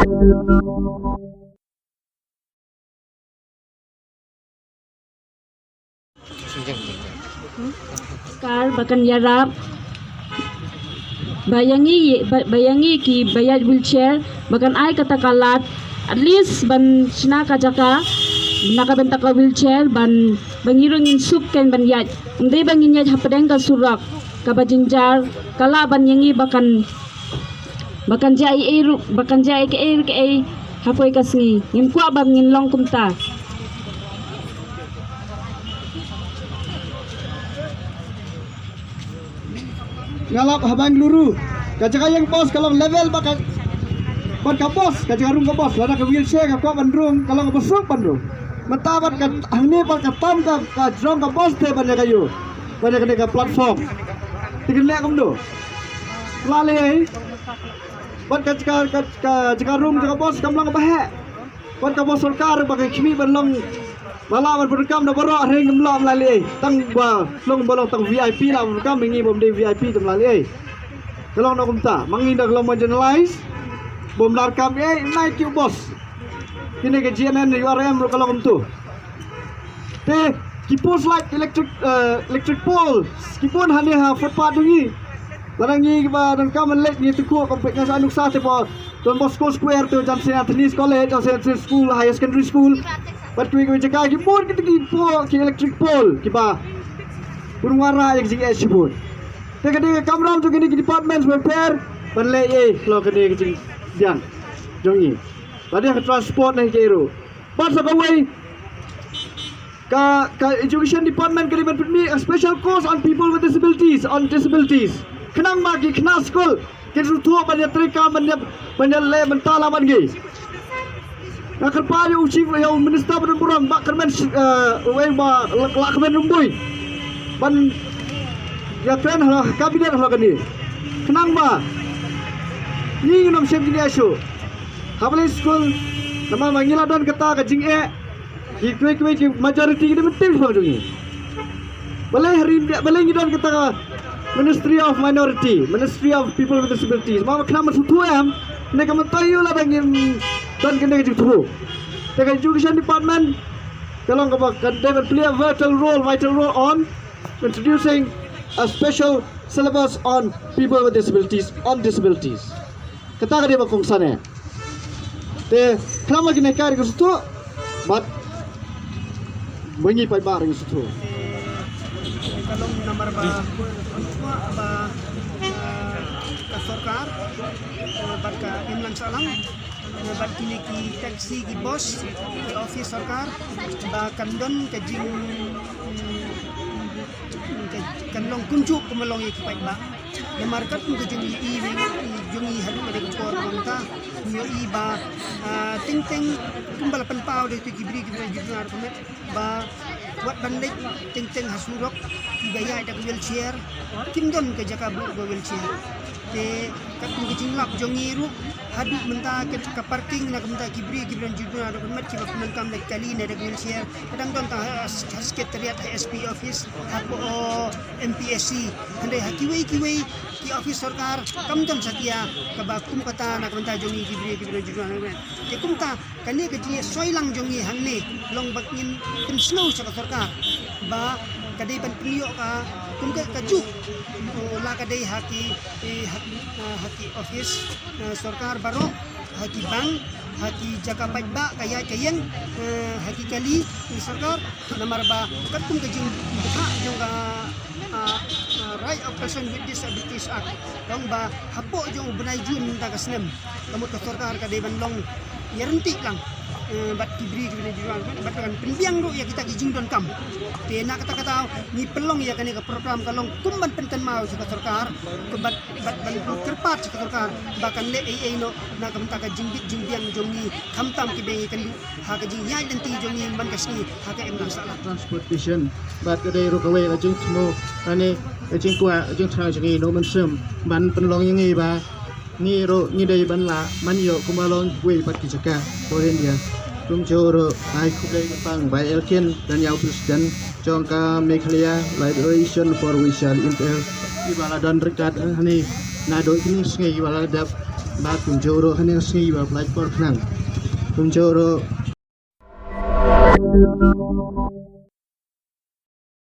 Kar bahkan yarap bayangi ki bayat wheelchair bahkan ai kata kalat at least ban sina ka jaka naka benta ka wheelchair ban bangirungin sup ken ban yat ndai bangin yat hapadeng ka surak ka bajinjar kala ban yangi bahkan jai ke hapoi kasngi ngin kwa bangin long kumta. Ngalap habang luru kajaka yang bos kalau level bakat ban ka bos kajaka rung ka bos lada ka wheelchair ka kwa bandrung kalau ka bosuk bandrung matabat ka ahni ban ka tam ka jong ka bos te ban kayu ban ka platform tigil kum do lale ai ban kajaka rung ka bos kamlang bahe ban ka bos sarkar bakai khimi ban long malah berkam dah berok ring gemlam lali tang ba long bolong tang VIP lah berkam mengi bom de VIP tem lali kalau nak kumta mangi dah kalau marginalize bom dar kam naik you boss ini ke GNN URM kalau kumtu te kipos like electric pole kipon hani ha footpath dungi larangi ba dan kam lek ni tu ko komplek ngasa anuksa te po Don Bosco Square tu Jan St. Anthony's College St. School Higher Secondary School but we jaga ki pun kita ki electric pole ki ba burung warna yang sing sebut te kadi kamram tu kini department welfare banle lo kadi ki diang jongi tadi ke transport nahi kero pas away ka education department kadi ban a special course on people with disabilities kenang magi kena school kisu tu banyak trika banyak le mentala mangi nakal payo chief yo minister ban burang bak kermen we ba lakmen rumbui ban ya tren kabinet kani kenang ba ni nam sem gini asu habale school nama mangila don kata ka jing ikwe ki majority ni mentim so jungi balai ngidon kata ka Ministry of Minority, Ministry of People with Disabilities. Mama kenapa suatu ne kamu tahu lah bangin dan kena gitu. Dengan Education Department, kalau they will play a vital role on introducing a special syllabus on people with disabilities, Kata dia bakong sana. Te kenapa kena kari ke situ? But bengi pai barang situ. Kalau nomor ba sarkar bat ka inlang salang bat kini ki taxi ki bos ki office sarkar ba kandon ka jing kanlong kunjuk kumalong ki pai ba na markat ko jing jungi hadu ka de ko ta yo i ba ting kumbal pan pau de ki bri ki junar ba buat bandit ting hasurok gaya ada wheelchair kingdom ke jaka bu wheelchair te kapung kecing lap jongiru hadu menta ke parking na menta kibri juduna ada mat ki bakun kam nak kali na ada wheelchair kadang don ta sekretariat SP office hapo MPSC hande hakiwei ki office sarkar kamdam satia ka bakum kata na menta jongi kibri juduna te kumta kali ke ji soilang jongi hangne long baknin kin snow sa sarkar ba kadai ban priyo ka kumka kaju la kadai haki office sarkar baro haki bank haki jaka pajba kaya kayeng haki kali sarkar namar ba katum kajing ha jong Right of Person with Disabilities Act dong ba hapo jong bunay jun ta kasnem kamu ka sarkar kadai ban long yarenti lang bat kibri jual bat kan penbiang ro ya kita kijing don kam te nak kata ni pelong ya kan ke program kalong kumban penten mau sa sarkar bat ban kerpat sa sarkar bahkan le ai no na kam ta ka jingbiang jongi kamtam ki bengi kan ha ka jing yai lenti jongi ban kasni ha ka em salah transportation bat ka dei ro ka we la jing no ane jing kwa jing tra jongi no man sem ban penlong yang ngi ba ni ro ni dei ban la man yo kumalong we bat ki jaka koren dia Tumjoro ai kudai pang by Elkin dan Yau Presiden Jongka Meghalaya Liberation for Visually Impaired di bala dan rekat ni nado ini sengai bala dap ba kunjoro khane sei ba flight por khnang kunjoro